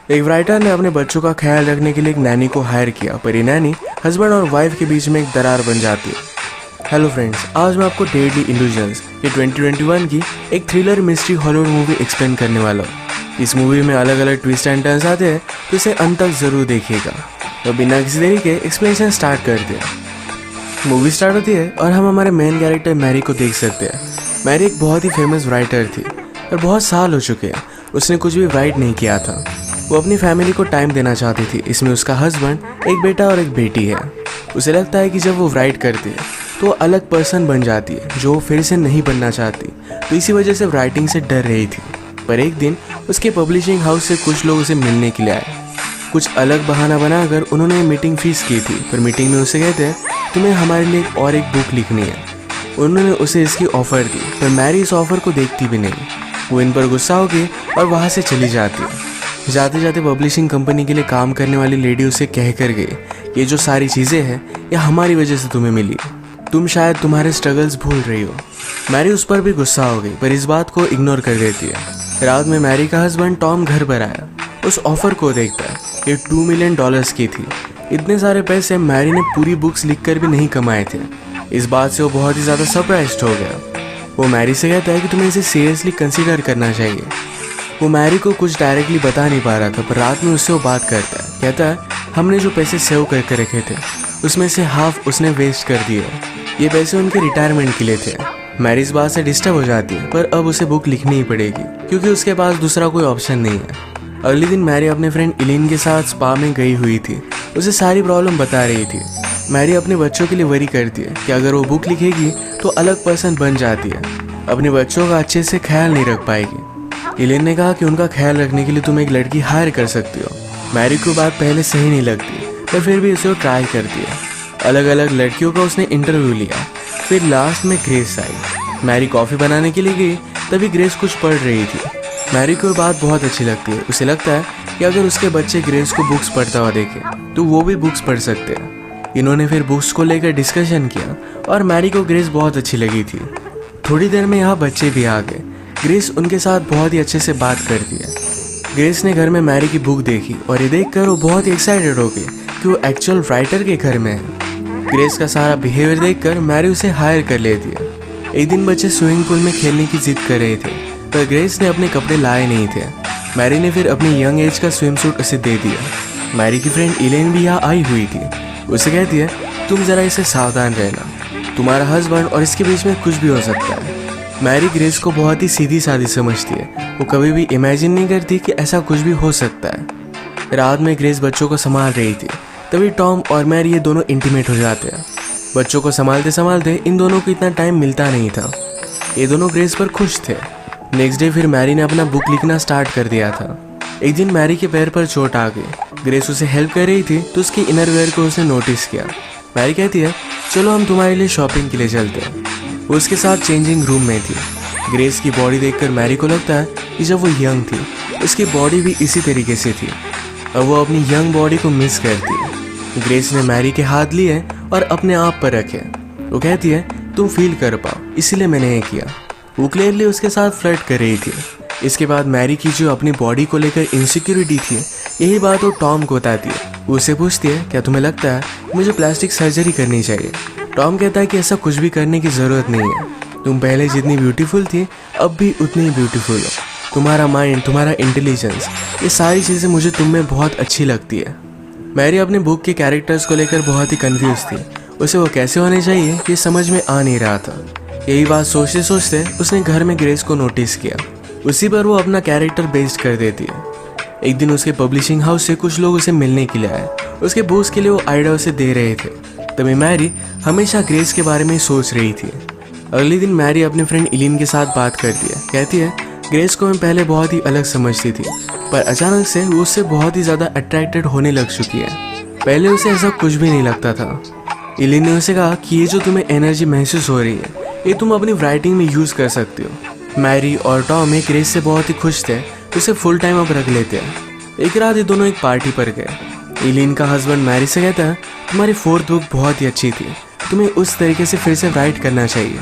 एक राइटर ने अपने बच्चों का ख्याल रखने के लिए एक नैनी को हायर किया, पर ये नैनी हस्बैंड और वाइफ के बीच में एक दरार बन जाती है। हेलो फ्रेंड्स, आज मैं आपको डेडली इल्यूजन्स ये 2021 की एक thriller mystery Hollywood movie explain करने वाला हूँ। इस मूवी में अलग अलग ट्विस्ट एंड टर्न्स आते हैं, तो इसे अंत तक जरूर देखिएगा। तो बिना किसी देरी के एक्सप्लेनेशन स्टार्ट करते हैं। मूवी स्टार्ट होती है और हम हमारे मेन कैरेक्टर मैरी को देख सकते हैं। मैरी एक बहुत ही फेमस राइटर थी और बहुत साल हो चुके हैं उसने कुछ भी राइट नहीं किया था। वो अपनी फैमिली को टाइम देना चाहती थी। इसमें उसका हस्बैंड, एक बेटा और एक बेटी है। उसे लगता है कि जब वो राइट करती है तो वो अलग पर्सन बन जाती है जो वो फिर से नहीं बनना चाहती, तो इसी वजह से राइटिंग से डर रही थी। पर एक दिन उसके पब्लिशिंग हाउस से कुछ लोग उसे मिलने के लिए आए। कुछ अलग बहाना बनाकर उन्होंने मीटिंग फीस की थी, पर मीटिंग में उसे कहते हैं तुम्हें हमारे लिए और एक बुक लिखनी है। उन्होंने उसे इसकी ऑफ़र दी, पर मैरी इस ऑफ़र को देखती भी नहीं। वो इन पर गुस्सा हो गई और वहाँ से चली जाती है। जाते जाते पब्लिशिंग कंपनी के लिए काम करने वाली लेडी उसे कह कर गई, ये जो सारी चीज़ें हैं ये हमारी वजह से तुम्हें मिली, तुम शायद तुम्हारे स्ट्रगल्स भूल रही हो। मैरी उस पर भी गुस्सा हो गई, पर इस बात को इग्नोर कर देती है। रात में मैरी का हस्बैंड टॉम घर पर आया। उस ऑफ़र को देखता है। ये $2 मिलियन की थी। इतने सारे पैसे मैरी ने पूरी बुक्स लिखकर भी नहीं कमाए थे। इस बात से वो बहुत ही ज़्यादा सरप्राइज्ड हो गया। वो मैरी से कहता है कि तुम्हें इसे सीरियसली कंसीडर करना चाहिए। वो मैरी को कुछ डायरेक्टली बता नहीं पा रहा था, पर रात में उससे वो बात करता है। कहता है हमने जो पैसे सेव करके रखे थे उसमें से हाफ उसने वेस्ट कर दिए। ये पैसे उनके रिटायरमेंट के लिए थे। मैरी इस बात से डिस्टर्ब हो जाती है, पर अब उसे बुक लिखनी ही पड़ेगी क्योंकि उसके पास दूसरा कोई ऑप्शन नहीं है। अगले दिन मैरी अपने फ्रेंड इलीन के साथ स्पा में गई हुई थी। उसे सारी प्रॉब्लम बता रही थी। मैरी अपने बच्चों के लिए वरी करती है कि अगर वो बुक लिखेगी तो अलग पर्सन बन जाती है, अपने बच्चों का अच्छे से ख्याल नहीं रख पाएगी। इलीन ने कहा कि उनका ख्याल रखने के लिए तुम एक लड़की हायर कर सकती हो। मैरी को बात पहले सही नहीं लगती, पर फिर भी उसे वो ट्राई करती है। अलग अलग लड़कियों का उसने इंटरव्यू लिया। फिर लास्ट में ग्रेस आई। मैरी कॉफ़ी बनाने के लिए गई, तभी ग्रेस कुछ पढ़ रही थी। मैरी को बात बहुत अच्छी लगती है। उसे लगता है कि अगर उसके बच्चे ग्रेस को बुक्स पढ़ता हुआ देखें तो वो भी बुक्स पढ़ सकते हैं। इन्होंने फिर बुक्स को लेकर डिस्कशन किया और मैरी को ग्रेस बहुत अच्छी लगी थी। थोड़ी देर में यहाँ बच्चे भी आ गए। ग्रेस उनके साथ बहुत ही अच्छे से बात करती है। ग्रेस ने घर में मैरी की बुक देखी और ये देखकर वो बहुत ही एक्साइटेड हो गई कि वो एक्चुअल राइटर के घर में है। ग्रेस का सारा बिहेवियर देखकर मैरी उसे हायर कर लेती है। एक दिन बच्चे स्विमिंग पूल में खेलने की जिद कर रहे थे, पर ग्रेस ने अपने कपड़े लाए नहीं थे। मैरी ने फिर अपनी यंग एज का स्विम सूट उसे दे दिया। मैरी की फ्रेंड इलेन भी यहाँ आई हुई थी। उसे कहती है तुम ज़रा इसे सावधान रहना, तुम्हारा हस्बैंड और इसके बीच में कुछ भी हो सकता है। मैरी ग्रेस को बहुत ही सीधी सादी समझती है। वो कभी भी इमेजिन नहीं करती कि ऐसा कुछ भी हो सकता है। रात में ग्रेस बच्चों को संभाल रही थी, तभी टॉम और मैरी ये दोनों इंटीमेट हो जाते हैं। बच्चों को संभालते संभालते इन दोनों को इतना टाइम मिलता नहीं था। ये दोनों ग्रेस पर खुश थे। नेक्स्ट डे फिर मैरी ने अपना बुक लिखना स्टार्ट कर दिया था। एक दिन मैरी के पैर पर चोट आ गई। ग्रेस उसे हेल्प कर रही थी तो उसकी इनरवेयर को उसने नोटिस किया। मैरी कहती है चलो हम तुम्हारे लिए शॉपिंग के लिए चलते हैं। वो उसके साथ चेंजिंग रूम में थी। ग्रेस की बॉडी देखकर मैरी को लगता है कि जब वो यंग थी उसकी बॉडी भी इसी तरीके से थी। अब वो अपनी यंग बॉडी को मिस करती है। ग्रेस ने मैरी के हाथ लिए और अपने आप पर रखे। वो कहती है तुम फील कर पाओ, इसीलिए मैंने ये किया। वो क्लियरली उसके साथ फ्लर्ट कर रही थी। इसके बाद मैरी की जो अपनी बॉडी को लेकर इनसिक्योरिटी थी, यही बात वो टॉम को बताती है। वो उससे पूछती है क्या तुम्हें लगता है मुझे प्लास्टिक सर्जरी करनी चाहिए। टॉम कहता है कि ऐसा कुछ भी करने की ज़रूरत नहीं है। तुम पहले जितनी ब्यूटीफुल थी अब भी उतनी ही ब्यूटीफुल हो। तुम्हारा माइंड, तुम्हारा इंटेलिजेंस, ये सारी चीज़ें मुझे तुम में बहुत अच्छी लगती है। मैरी अपने बुक के कैरेक्टर्स को लेकर बहुत ही कंफ्यूज थी। उसे वो कैसे होने चाहिए ये समझ में आ नहीं रहा था। यही बात सोचते सोचते उसने घर में ग्रेस को नोटिस किया। उसी पर वो अपना कैरेक्टर बेस्ड कर देती है। एक दिन उसके पब्लिशिंग हाउस से कुछ लोग उसे मिलने के लिए आए। उसके बुक्स के लिए वो आइडिया उसे दे रहे थे। तभी मैरी हमेशा ग्रेस के बारे में सोच रही थी। अगले दिन मैरी अपने फ्रेंड इलीन के साथ बात करती है। कहती है ग्रेस को मैं पहले बहुत ही अलग समझती थी, पर अचानक से वो उससे बहुत ही ज़्यादा अट्रैक्टेड होने लग चुकी है। पहले उसे ऐसा कुछ भी नहीं लगता था। इलीन ने उसे कहा कि ये जो तुम्हें एनर्जी महसूस हो रही है ये तुम अपनी राइटिंग में यूज़ कर सकते हो। मैरी और टॉम एक ग्रेस से बहुत ही खुश थे, उसे फुल टाइम अब रख लेते हैं। एक रात ये दोनों एक पार्टी पर गए। इलीन का हस्बैंड मैरी से कहता है तुम्हारी 4th बुक बहुत ही अच्छी थी, तुम्हें उस तरीके से फिर से राइट करना चाहिए।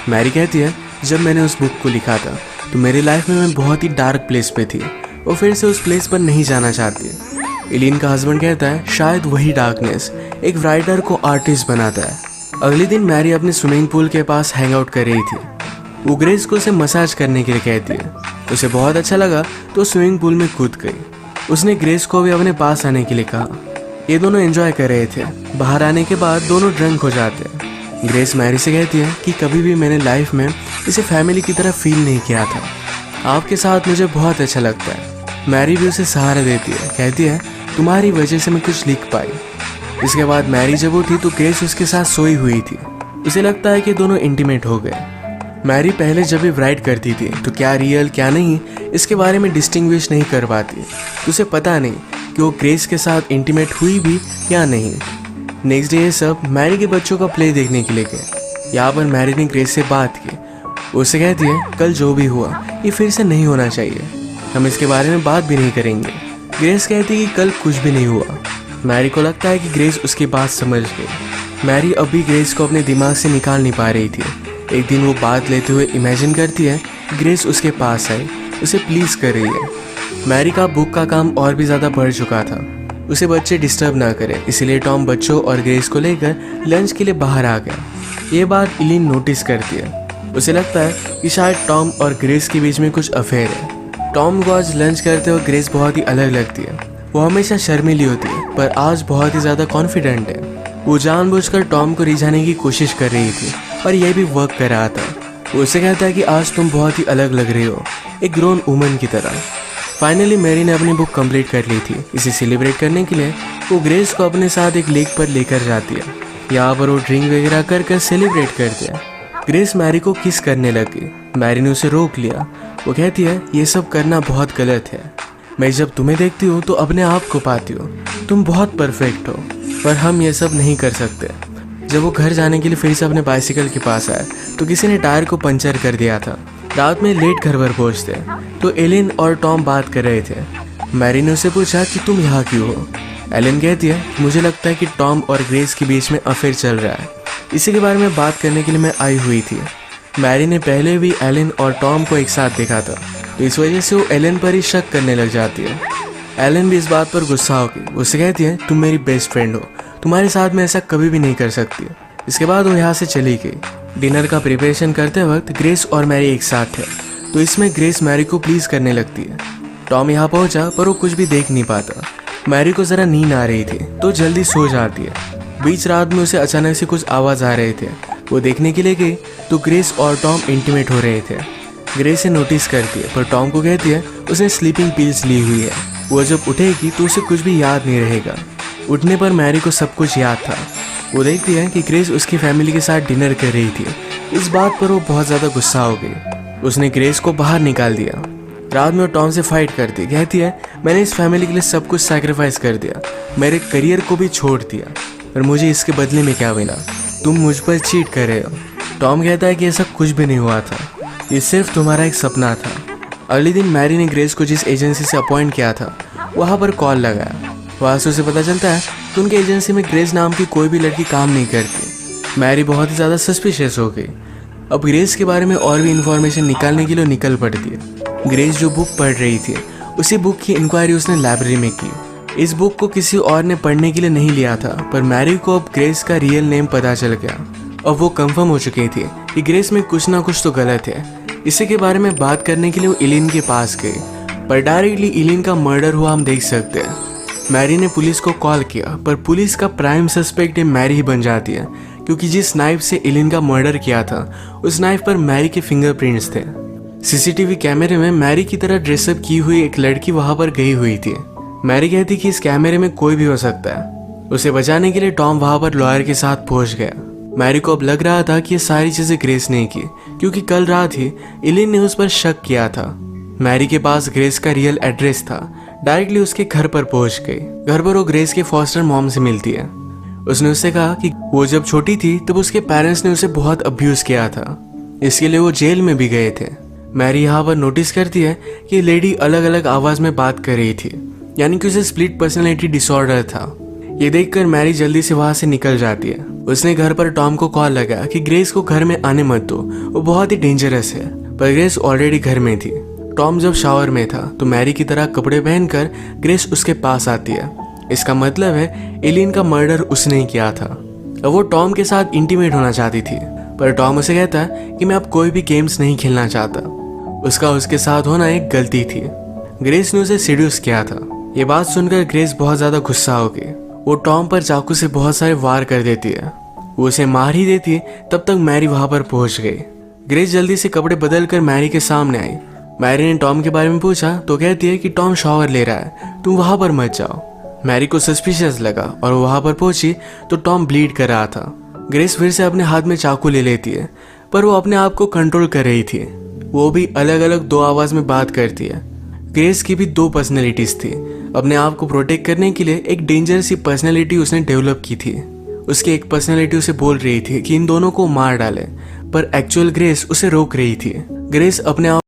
मैरी कहती है जब मैंने उस बुक को लिखा था तो मेरी लाइफ में मैं बहुत ही डार्क प्लेस पे थी। वो फिर से उस प्लेस पर नहीं जाना चाहती। एलिन का हस्बैंड कहता है शायद वही डार्कनेस एक राइटर को आर्टिस्ट बनाता है। अगले दिन मैरी अपने स्विमिंग पूल के पास हैंग आउट कर रही थी। वो ग्रेस को उसे मसाज करने के लिए कहती है। उसे बहुत अच्छा लगा तो स्विमिंग पूल में कूद गई। उसने ग्रेस को भी अपने पास आने के लिए कहा। ये दोनों एंजॉय कर रहे थे। बाहर आने के बाद दोनों ड्रंक हो जाते हैं। ग्रेस मैरी से कहती है कि कभी भी मैंने लाइफ में इसे फैमिली की तरह फील नहीं किया था। आपके साथ मुझे बहुत अच्छा लगता है। मैरी भी उसे सहारा देती है, कहती है तुम्हारी वजह से मैं कुछ लिख पाई। इसके बाद मैरी जब उठी तो ग्रेस उसके साथ सोई हुई थी। उसे लगता है कि दोनों इंटीमेट हो गए। मैरी पहले जब भी राइट करती थी तो क्या रियल क्या नहीं इसके बारे में डिस्टिंग्विश नहीं कर पाती। तो उसे पता नहीं कि वो ग्रेस के साथ इंटीमेट हुई भी या नहीं। नेक्स्ट डे ये सब मैरी के बच्चों का प्ले देखने के लिए गए। यहाँ पर मैरी ने ग्रेस से बात की। उसे कहती है कल जो भी हुआ ये फिर से नहीं होना चाहिए, हम इसके बारे में बात भी नहीं करेंगे। ग्रेस कहती है कि कल कुछ भी नहीं हुआ। मैरी को लगता है कि ग्रेस उसकी बात समझ गई। मैरी अभी ग्रेस को अपने दिमाग से निकाल नहीं पा रही थी। एक दिन वो बात लेते हुए इमेजिन करती है ग्रेस उसके पास आई, उसे प्लीज कर रही है। मैरी का बुक का काम और भी ज़्यादा बढ़ चुका था। उसे बच्चे डिस्टर्ब ना करें, इसीलिए टॉम बच्चों और ग्रेस को लेकर लंच के लिए बाहर आ गया। ये बात एलिन नोटिस करती है। उसे लगता है कि शायद टॉम और ग्रेस के बीच में कुछ अफेयर है। टॉम को आज लंच करते हुए ग्रेस बहुत ही अलग लगती है। वो हमेशा शर्मीली होती है पर आज बहुत ही ज़्यादा कॉन्फिडेंट है। वो जानबूझकर टॉम को रिझाने की कोशिश कर रही थी और यह भी वर्क कर रहा था। वो उसे कहता है कि आज तुम बहुत ही अलग लग रही हो, एक ग्रोन वुमन की तरह। फाइनली मैरी ने अपनी बुक कंप्लीट कर ली थी। इसे सेलिब्रेट करने के लिए वो ग्रेस को अपने साथ एक लेक पर लेकर जाती है। यहाँ पर वो ड्रिंक वगैरह कर सेलिब्रेट करते हैं। ग्रेस मैरी को किस करने लगी। मैरी ने उसे रोक लिया। वो कहती है ये सब करना बहुत गलत है। मैं जब तुम्हें देखती हूँ तो अपने आप को पाती हूँ। तुम बहुत परफेक्ट हो पर हम ये सब नहीं कर सकते। जब वो घर जाने के लिए फिर से अपने बाइसिकल के पास आए तो किसी ने टायर को पंचर कर दिया था। रात में लेट घर पर पहुंचते तो एलिन और टॉम बात कर रहे थे। मैरी ने उसे पूछा कि तुम यहाँ क्यों हो। एलिन कहती है मुझे लगता है कि टॉम और ग्रेस के बीच में अफेयर चल रहा है, इसी के बारे में बात करने के लिए मैं आई हुई थी। मैरी ने पहले भी एलिन और टॉम को एक साथ देखा था तो इस वजह से वो एलिन पर ही शक करने लग जाती है। एलिन भी इस बात पर गुस्सा होगी। उससे कहती है तुम मेरी बेस्ट फ्रेंड हो, तुम्हारे साथ में ऐसा कभी भी नहीं कर सकती। इसके बाद वो यहाँ से चली गई। डिनर का प्रिपरेशन करते वक्त ग्रेस और मैरी एक साथ थे तो इसमें ग्रेस मैरी को प्लीज करने लगती है। टॉम यहाँ पहुँचा पर वो कुछ भी देख नहीं पाता। मैरी को जरा नींद आ रही थी तो जल्दी सो जाती है। बीच रात में उसे अचानक से कुछ आवाज आ रहे थे। वो देखने के लिए गई तो ग्रेस और टॉम इंटीमेट हो रहे थे। ग्रेस से नोटिस करती है पर टॉम को कहती है उसने स्लीपिंग पिल्स ली हुई है। वो जब उठेगी तो उसे कुछ भी याद नहीं रहेगा। उठने पर मैरी को सब कुछ याद था। वो देखती है कि ग्रेस उसकी फैमिली के साथ डिनर कर रही थी। इस बात पर वो बहुत ज़्यादा गुस्सा हो गई। उसने ग्रेस को बाहर निकाल दिया। रात में वो टॉम से फाइट करती, कहती है मैंने इस फैमिली के लिए सब कुछ सैक्रिफाइस कर दिया, मेरे करियर को भी छोड़ दिया, पर मुझे इसके बदले में क्या मिला? तुम मुझ पर चीट कर रहे हो। टॉम कहता है कि ऐसा कुछ भी नहीं हुआ था, ये सिर्फ तुम्हारा एक सपना था। अगले दिन मैरी ने ग्रेस को जिस एजेंसी से अपॉइंट किया था वहाँ पर कॉल लगाया। वहाँ से उसे पता चलता है कि उनकी एजेंसी में ग्रेस नाम की कोई भी लड़की काम नहीं करती। मैरी बहुत ही ज़्यादा सस्पिशियस हो गई। अब ग्रेस के बारे में और भी इंफॉर्मेशन निकालने के लिए निकल पड़ती है। ग्रेस जो बुक पढ़ रही थी उसी बुक की इंक्वायरी उसने लाइब्रेरी में की। इस बुक को किसी और ने पढ़ने के लिए नहीं लिया था, पर मैरी को अब ग्रेस का रियल नेम पता चल गया। अब वो कंफर्म हो चुकी थी कि ग्रेस में कुछ ना कुछ तो गलत है। इसी के बारे में बात करने के लिए वो एलिन के पास गई, पर डायरेक्टली एलिन का मर्डर हुआ हम देख सकते हैं। मैरी ने पुलिस को कॉल किया, पर पुलिस का प्राइम सस्पेक्ट मैरी ही बन जाती है, क्योंकि जिस नाइफ से एलिन का मर्डर किया था उस नाइफ पर मैरी के फिंगरप्रिंट्स थे। सीसीटीवी कैमरे में मैरी की तरह ड्रेसअप की हुई एक लड़की वहां पर गई हुई थी। मैरी कहती कि इस कैमरे में कोई भी हो सकता है। उसे बचाने के लिए टॉम वहां पर लॉयर के साथ पहुंच गया। मैरी को अब लग रहा था कि ये सारी चीजें ग्रेस ने की, क्योंकि कल रात ही एलिन ने उस पर शक किया था। मैरी के पास ग्रेस का रियल एड्रेस था। डायरेक्टली उसके घर पर पहुंच गई। घर पर वो ग्रेस के फॉस्टर मॉम से मिलती है। उसने उससे कहा कि वो जब छोटी थी तब उसके पेरेंट्स ने उसे बहुत अब्यूज किया था, इसके लिए वो जेल में भी गए थे। मैरी यहाँ पर नोटिस करती है कि लेडी अलग अलग आवाज में बात कर रही थी, यानी कि उसे स्प्लिट पर्सनैलिटी डिसऑर्डर था। ये देखकर मैरी जल्दी से वहां से निकल जाती है। उसने घर पर टॉम को कॉल लगाया कि ग्रेस को घर में आने मत दो, वो बहुत ही डेंजरस है, पर ग्रेस ऑलरेडी घर में थी। टॉम जब शावर में था तो मैरी की तरह कपड़े पहनकर ग्रेस उसके पास आती है। इसका मतलब है एलियन का मर्डर उसने ही किया था। अब वो टॉम के साथ इंटीमेट होना चाहती थी, पर टॉम उसे कहता है कि मैं अब कोई भी गेम्स नहीं खेलना चाहता। उसका उसके साथ होना एक गलती थी। ग्रेस ने उसे सीड्यूस किया था। ये बात सुनकर ग्रेस बहुत ज़्यादा गुस्सा हो गई। वो टॉम पर चाकू से बहुत सारे वार कर देती है। वो उसे मार ही देती है, तब तक मैरी वहाँ पर पहुँच गई। ग्रेस जल्दी से कपड़े बदल कर मैरी के सामने आई। मैरी ने टॉम के बारे में पूछा तो कहती है कि टॉम शावर ले रहा है, तुम वहाँ पर मत जाओ। मैरी को सस्पिशियस लगा और वो वहाँ पर पहुंची तो टॉम ब्लीड कर रहा था। ग्रेस फिर से अपने हाथ में चाकू ले लेती है, पर वो अपने आप को कंट्रोल कर रही थी। वो भी अलग अलग दो आवाज़ में बात करती है। ग्रेस की भी दो पर्सनैलिटीज़ थी। अपने आप को प्रोटेक्ट करने के लिए एक डेंजर सी पर्सनैलिटी उसने डेवलप की थी। उसकी एक पर्सनैलिटी उसे बोल रही थी कि इन दोनों को मार डाले, पर एक्चुअल ग्रेस उसे रोक रही थी। ग्रेस अपने आप